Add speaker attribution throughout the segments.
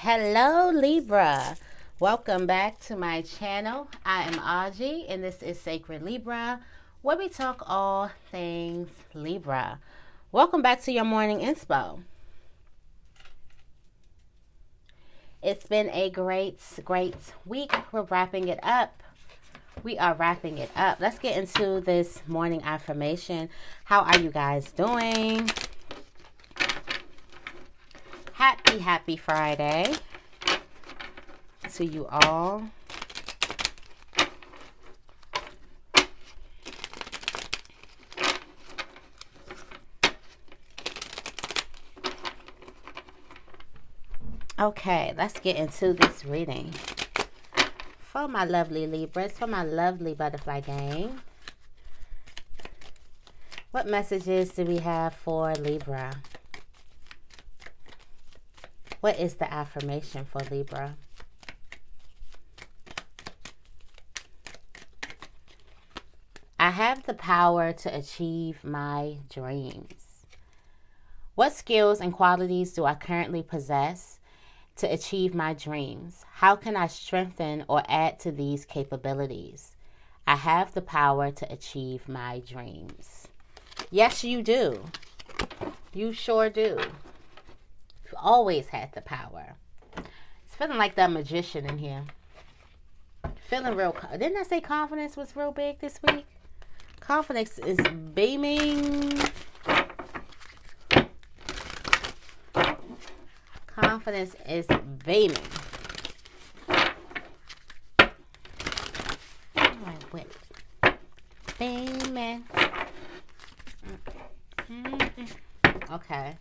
Speaker 1: Hello Libra, welcome back to my channel. I am Auji and this is Sacred Libra, where we talk all things Libra. Welcome back to your morning inspo. It's been a great week. We're wrapping it up. We are wrapping it up. Let's get into this morning affirmation. How are you guys doing? Happy Friday to you all. Okay, let's get into this reading for my lovely Libras, for my lovely butterfly gang. What messages do we have for Libra? What is the affirmation for Libra? I have the power to achieve my dreams. What skills and qualities do I currently possess to achieve my dreams? How can I strengthen or add to these capabilities? I have the power to achieve my dreams. Yes, you do. You sure do. You always had the power. It's feeling like the magician in here. Feeling real. Didn't I say confidence was real big this week? Confidence is beaming. Confidence is beaming. Beaming. Okay.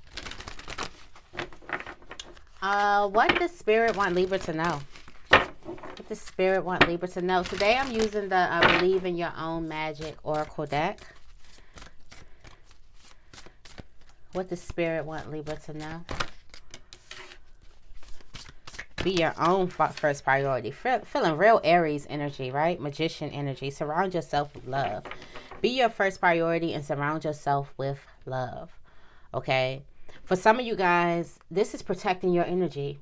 Speaker 1: What does Spirit want Libra to know? What does Spirit want Libra to know? Today I'm using the Believe in Your Own Magic Oracle deck. What does Spirit want Libra to know? Be your own first priority. Feeling real Aries energy, right? Magician energy. Surround yourself with love. Be your first priority and surround yourself with love. Okay? For some of you guys, this is protecting your energy.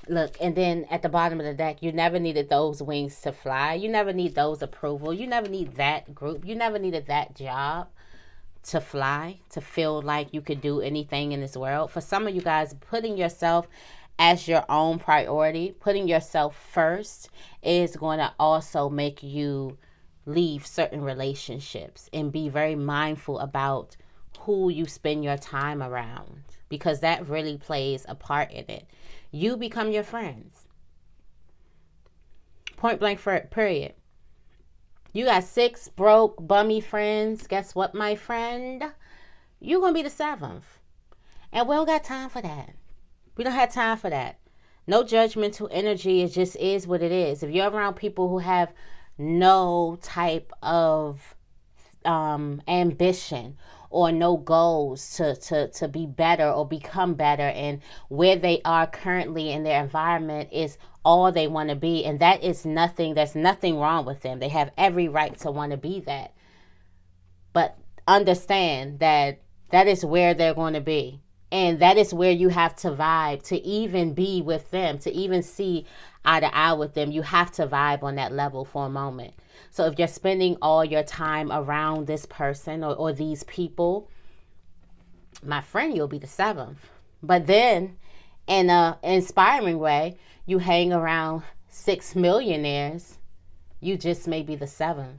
Speaker 1: Look, and then at the bottom of the deck, you never needed those wings to fly. You never need those approval. You never need that group. You never needed that job to fly, to feel like you could do anything in this world. For some of you guys, putting yourself as your own priority, putting yourself first, is going to also make you leave certain relationships and be very mindful about who you spend your time around, because that really plays a part in it. You become your friends. Point blank period. You got 6 broke, bummy friends. Guess what, my friend? You're going to be the 7th. And we don't got time for that. We don't have time for that. No judgmental energy. It just is what it is. If you're around people who have no type of ambition or no goals to be better or become better, and where they are currently in their environment is all they want to be, and that is nothing, there's nothing wrong with them. They have every right to want to be that. But understand that that is where they're going to be. And that is where you have to vibe to even be with them, to even see eye to eye with them. You have to vibe on that level for a moment. So if you're spending all your time around this person or these people, my friend, you'll be the 7th. But then, in an inspiring way, you hang around 6 millionaires, you just may be the 7th.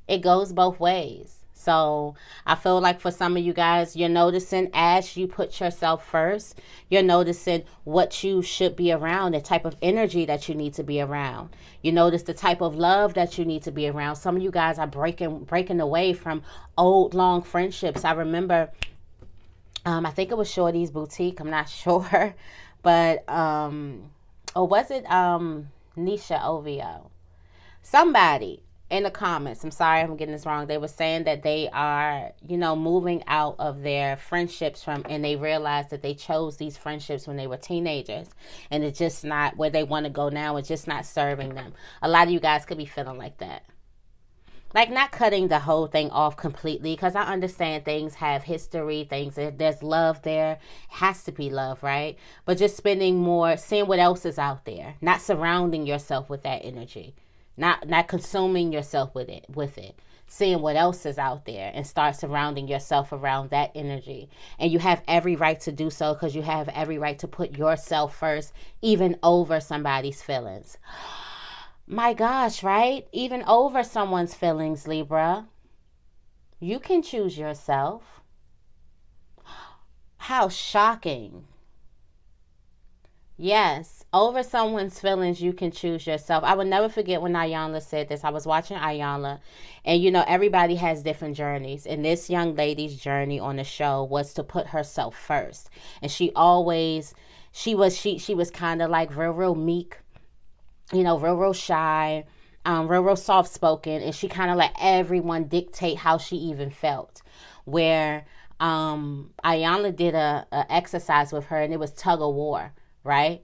Speaker 1: It goes both ways. So I feel like for some of you guys, you're noticing as you put yourself first, you're noticing what you should be around, the type of energy that you need to be around. You notice the type of love that you need to be around. Some of you guys are breaking away from old, long friendships. I remember, I think it was Shorty's Boutique. I'm not sure. But, or was it Nisha Ovio? Somebody in the comments, I'm sorry I'm getting this wrong, they were saying that they are, moving out of their friendships and they realized that they chose these friendships when they were teenagers, and it's just not where they want to go now. It's just not serving them. A lot of you guys could be feeling like that. Like, not cutting the whole thing off completely, because I understand things have history, things, there's love there, has to be love, right? But just spending more, seeing what else is out there, not surrounding yourself with that energy, not consuming yourself with it, seeing what else is out there, and start surrounding yourself around that energy. And you have every right to do so, because you have every right to put yourself first, even over somebody's feelings. My gosh, right? Even over someone's feelings, Libra. You can choose yourself. How shocking. Yes, over someone's feelings, you can choose yourself. I will never forget when Ayanla said this. I was watching Ayanla, and everybody has different journeys. And this young lady's journey on the show was to put herself first. And she was kind of like real meek, real shy, real soft spoken, and she kind of let everyone dictate how she even felt. Where Ayanla did a exercise with her, and it was tug of war, right?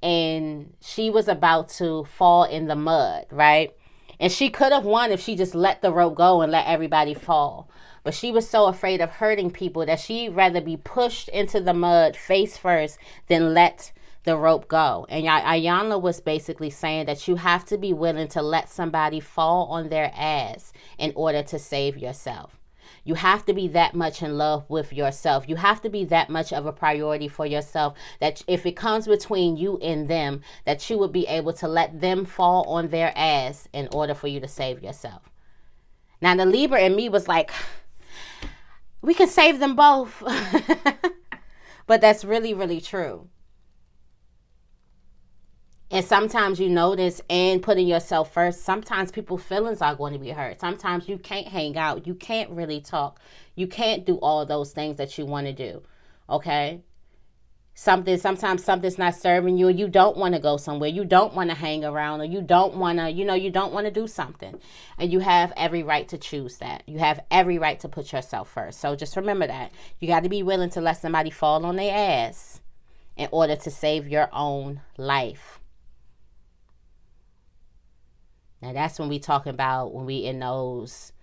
Speaker 1: And she was about to fall in the mud, right? And she could have won if she just let the rope go and let everybody fall. But she was so afraid of hurting people that she'd rather be pushed into the mud face first than let the rope go. And Ayanla was basically saying that you have to be willing to let somebody fall on their ass in order to save yourself. You have to be that much in love with yourself. You have to be that much of a priority for yourself that if it comes between you and them, that you would be able to let them fall on their ass in order for you to save yourself. Now, the Libra in me was like, we can save them both. But that's really, really true. And sometimes you notice, and putting yourself first, sometimes people's feelings are going to be hurt. Sometimes you can't hang out. You can't really talk. You can't do all those things that you want to do. Okay? Sometimes something's not serving you, and you don't want to go somewhere. You don't want to hang around, or you don't want to, you don't want to do something. And you have every right to choose that. You have every right to put yourself first. So just remember that. You got to be willing to let somebody fall on their ass in order to save your own life. Now that's when we talk about when we in those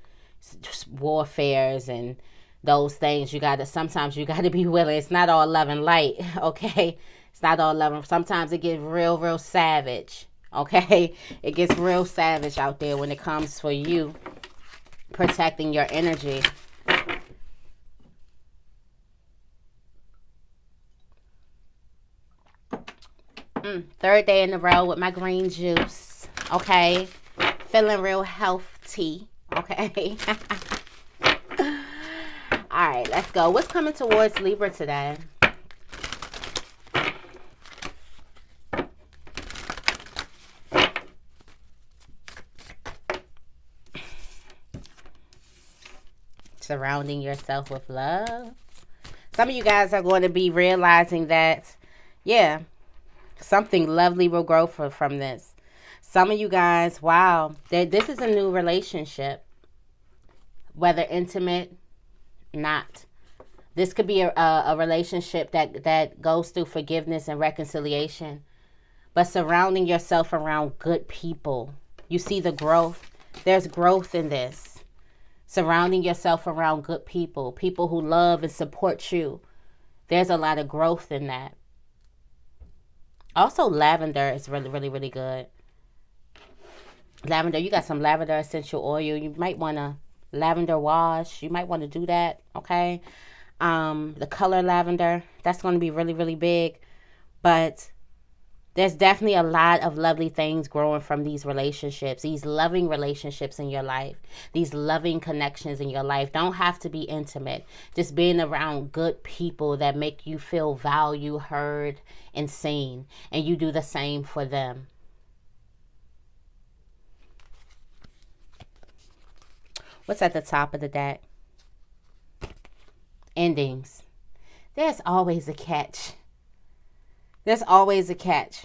Speaker 1: warfares and those things. Sometimes you gotta be willing. It's not all love and light, okay? It's not all love. Sometimes it gets real savage, okay? It gets real savage out there when it comes for you protecting your energy. Third day in a row with my green juice, okay? Feeling real healthy, okay? All right, let's go. What's coming towards Libra today? Surrounding yourself with love. Some of you guys are going to be realizing that, yeah, something lovely will grow from this. Some of you guys, wow, this is a new relationship, whether intimate, not. This could be a relationship that goes through forgiveness and reconciliation, but surrounding yourself around good people. You see the growth. There's growth in this. Surrounding yourself around good people, people who love and support you. There's a lot of growth in that. Also, lavender is really, really, really good. Lavender, you got some lavender essential oil. You might want to lavender wash. You might want to do that, okay? The color lavender, that's going to be really, really big. But there's definitely a lot of lovely things growing from these relationships, these loving relationships in your life, these loving connections in your life. Don't have to be intimate. Just being around good people that make you feel valued, heard, and seen. And you do the same for them. What's at the top of the deck? Endings. There's always a catch. There's always a catch.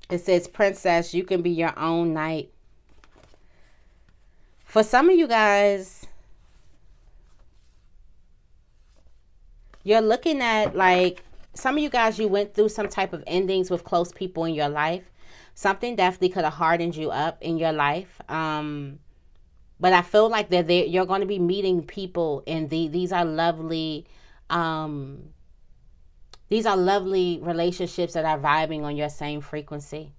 Speaker 1: It says, Princess, you can be your own knight. For some of you guys, you're looking at, like, some of you guys, you went through some type of endings with close people in your life. Something definitely could have hardened you up in your life. But I feel like that you're going to be meeting people, and these are lovely. These are lovely relationships that are vibing on your same frequency.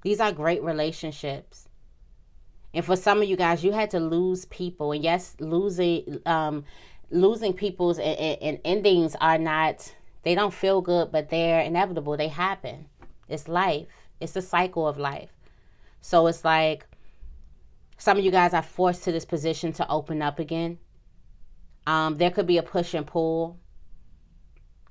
Speaker 1: These are great relationships. And for some of you guys, you had to lose people. And yes, losing people's and endings are not, they don't feel good, but they're inevitable. They happen. It's life. It's the cycle of life. So it's like some of you guys are forced to this position to open up again. There could be a push and pull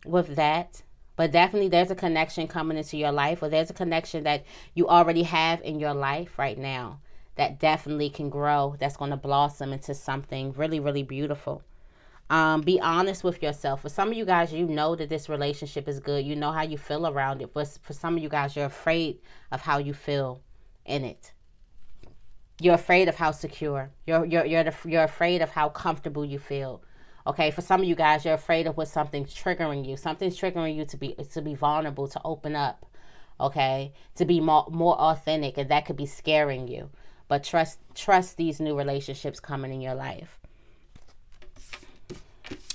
Speaker 1: with that. But definitely there's a connection coming into your life, or there's a connection that you already have in your life right now that definitely can grow, that's going to blossom into something really, really beautiful. Be honest with yourself. For some of you guys, you know that this relationship is good. You know how you feel around it. But for some of you guys, you're afraid of how you feel in it. You're afraid of how secure. You're afraid of how comfortable you feel. Okay, for some of you guys, you're afraid of what something's triggering you. Something's triggering you to be vulnerable, to open up. Okay, to be more authentic, and that could be scaring you. But trust these new relationships coming in your life.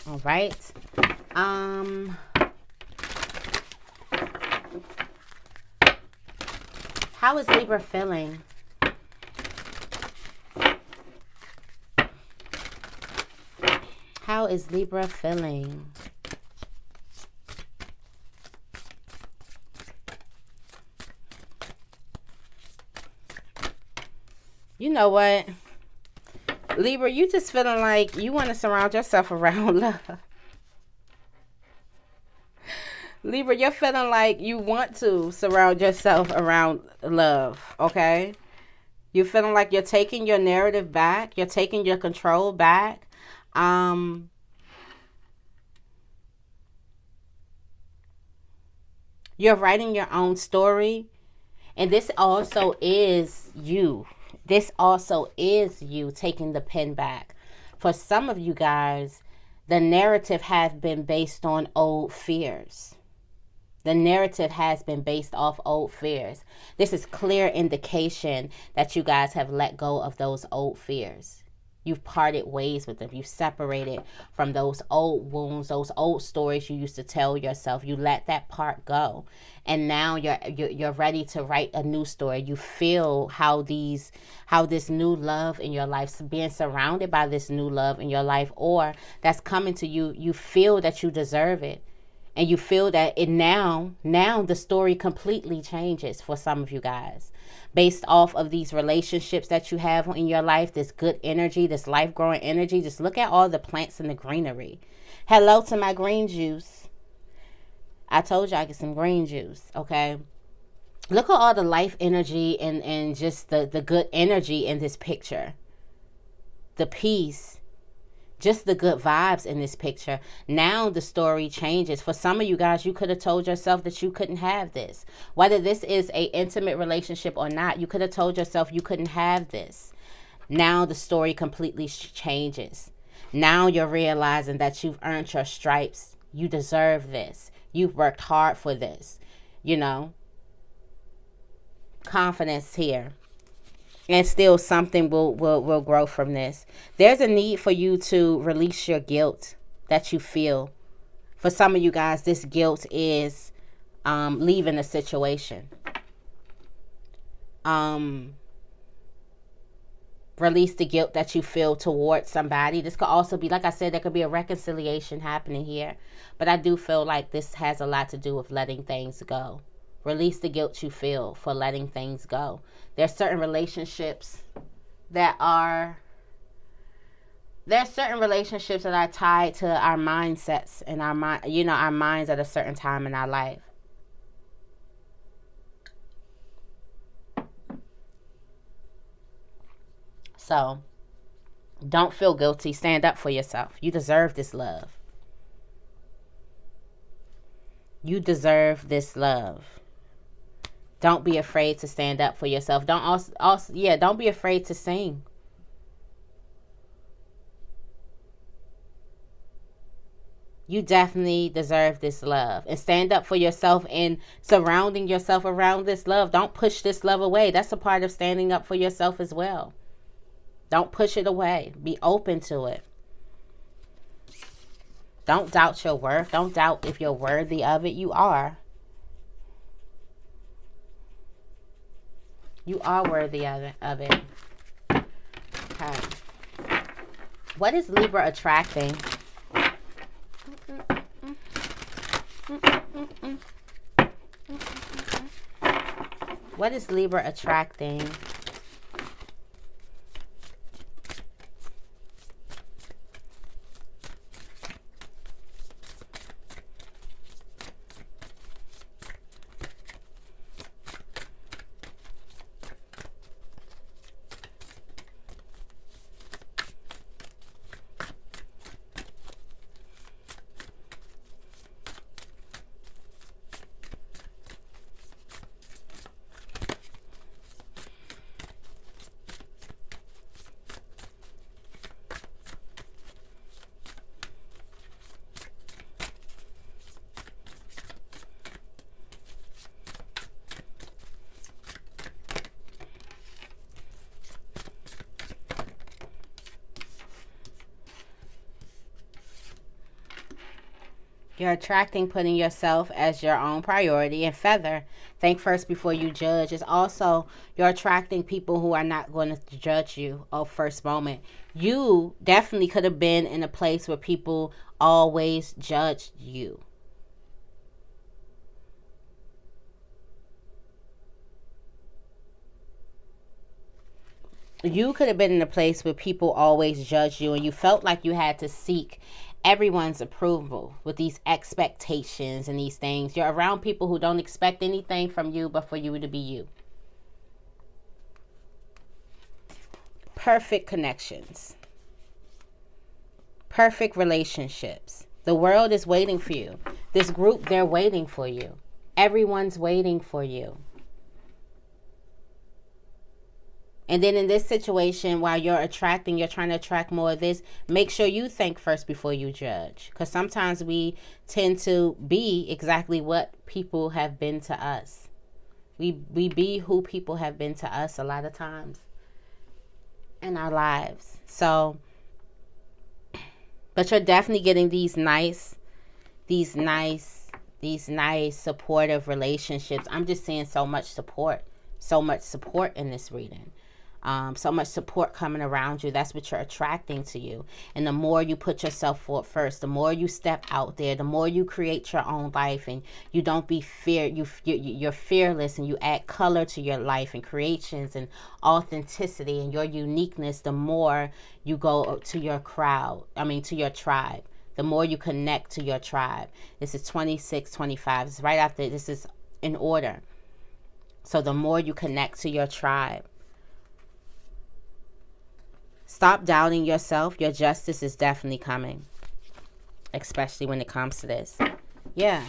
Speaker 1: All right. How is Libra feeling? How is Libra feeling? You know what? Libra, you just feeling like you want to surround yourself around love. Libra, you're feeling like you want to surround yourself around love, okay? You're feeling like you're taking your narrative back. You're taking your control back. You're writing your own story. And this also is you. This also is you taking the pen back. For some of you guys, the narrative has been based on old fears. The narrative has been based off old fears. This is clear indication that you guys have let go of those old fears. You've parted ways with them. You separated from those old wounds, those old stories you used to tell yourself. You let that part go. And now you're ready to write a new story. You feel how this new love in your life, being surrounded by this new love in your life, or that's coming to you, you feel that you deserve it. And you feel that it now the story completely changes for some of you guys. Based off of these relationships that you have in your life, this good energy, this life-growing energy. Just look at all the plants and the greenery. Hello to my green juice. I told you I get some green juice, okay? Look at all the life energy and just the good energy in this picture. The peace. Just the good vibes in this picture. Now the story changes. For some of you guys, you could have told yourself that you couldn't have this. Whether this is an intimate relationship or not, you could have told yourself you couldn't have this. Now the story completely changes. Now you're realizing that you've earned your stripes. You deserve this. You've worked hard for this. You know, confidence here. And still something will grow from this. There's a need for you to release your guilt that you feel. For some of you guys, this guilt is leaving a situation. Release the guilt that you feel towards somebody. This could also be, like I said, there could be a reconciliation happening here. But I do feel like this has a lot to do with letting things go. Release the guilt you feel for letting things go. There's certain relationships that are tied to our mindsets and our minds at a certain time in our life. So don't feel guilty. Stand up for yourself. You deserve this love. You deserve this love. Don't be afraid to stand up for yourself. Don't be afraid to sing. You definitely deserve this love. And stand up for yourself and surrounding yourself around this love. Don't push this love away. That's a part of standing up for yourself as well. Don't push it away. Be open to it. Don't doubt your worth. Don't doubt if you're worthy of it. You are. You are worthy of it. Okay. What is Libra attracting? What is Libra attracting? You're attracting putting yourself as your own priority. And feather, think first before you judge. It's also you're attracting people who are not going to judge you at first moment. You definitely could have been in a place where people always judged you. You could have been in a place where people always judged you and you felt like you had to seek everyone's approval with these expectations and these things. You're around people who don't expect anything from you but for you to be you. Perfect connections. Perfect relationships. The world is waiting for you. This group, they're waiting for you. Everyone's waiting for you. And then in this situation, while you're trying to attract more of this, make sure you think first before you judge. Because sometimes we tend to be exactly what people have been to us. We be who people have been to us a lot of times in our lives. So, but you're definitely getting these nice supportive relationships. I'm just seeing so much support in this reading. So much support coming around you. That's what you're attracting to you. And the more you put yourself forward first, the more you step out there, the more you create your own life, and you don't be you're fearless, and you add color to your life and creations and authenticity and your uniqueness. The more you go to your to your tribe, the more you connect to your tribe. This is 26-25. It's right after. This is in order. So the more you connect to your tribe, stop doubting yourself. Your justice is definitely coming, especially when it comes to this. Yeah.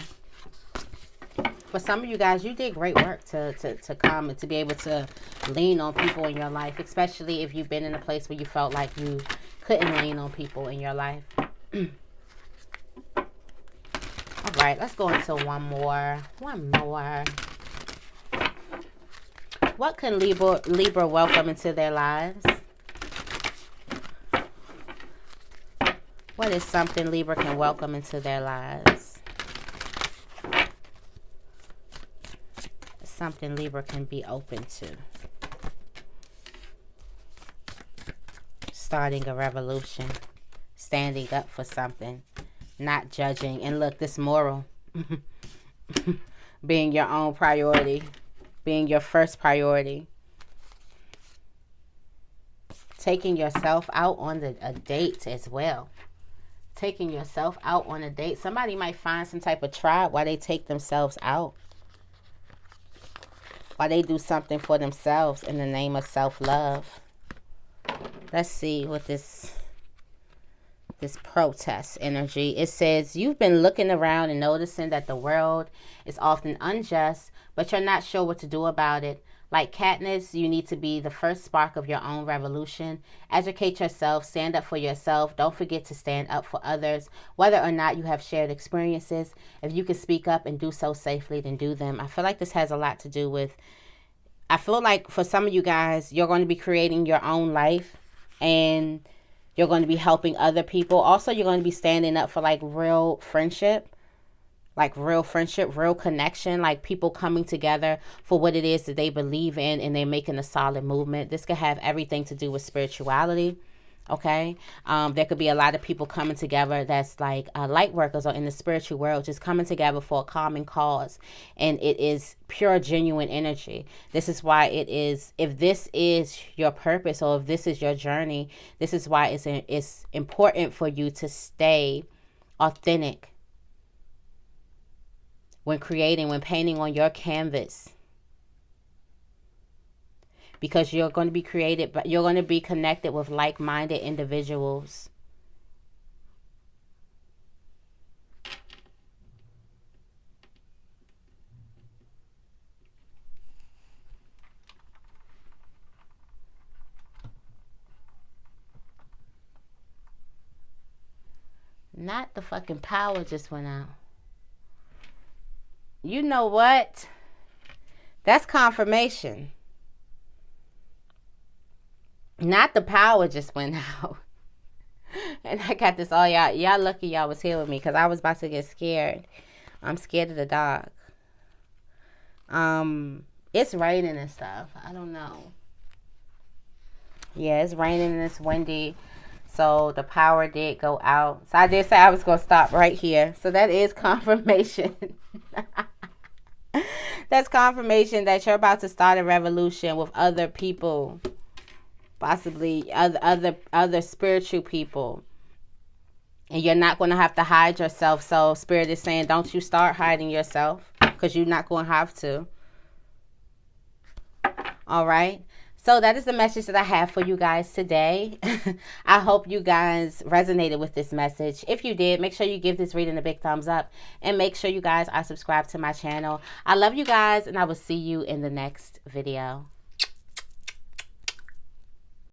Speaker 1: For some of you guys, you did great work to come and to be able to lean on people in your life, especially if you've been in a place where you felt like you couldn't lean on people in your life. All right, let's go into one more. What can Libra welcome into their lives? What is something Libra can welcome into their lives? Something Libra can be open to. Starting a revolution. Standing up for something. Not judging. And look, this moral. Being your own priority. Being your first priority. Taking yourself out on a date as well. Taking yourself out on a date. Somebody might find some type of tribe while they take themselves out. While they do something for themselves in the name of self-love. Let's see what this protest energy. It says, you've been looking around and noticing that the world is often unjust, but you're not sure what to do about it. Like Katniss, you need to be the first spark of your own revolution. Educate yourself, stand up for yourself. Don't forget to stand up for others, whether or not you have shared experiences. If you can speak up and do so safely, then do them. I feel like this has a lot to do with, I feel like for some of you guys, you're going to be creating your own life, and you're going to be helping other people. Also, you're going to be standing up for like real friendship, real connection, like people coming together for what it is that they believe in, and they're making a solid movement. This could have everything to do with spirituality. Okay. There could be a lot of people coming together that's like light workers or in the spiritual world, just coming together for a common cause. And it is pure, genuine energy. This is why it is, if this is your purpose or if this is your journey, this is why it's important for you to stay authentic when creating, when painting on your canvas. Because you're going to be created, but you're going to be connected with like-minded individuals. Not the fucking power just went out. You know what? That's confirmation. Not the power just went out. And I got this all y'all. Y'all lucky y'all was here with me, because I was about to get scared. I'm scared of the dark. It's raining and stuff. I don't know. Yeah, it's raining and it's windy. So the power did go out. So I did say I was going to stop right here. So that is confirmation. That's confirmation that you're about to start a revolution with other people. Possibly other spiritual people. And you're not going to have to hide yourself. So Spirit is saying, don't you start hiding yourself, because you're not going to have to. All right. So that is the message that I have for you guys today. I hope you guys resonated with this message. If you did, make sure you give this reading a big thumbs up. And make sure you guys are subscribed to my channel. I love you guys, and I will see you in the next video.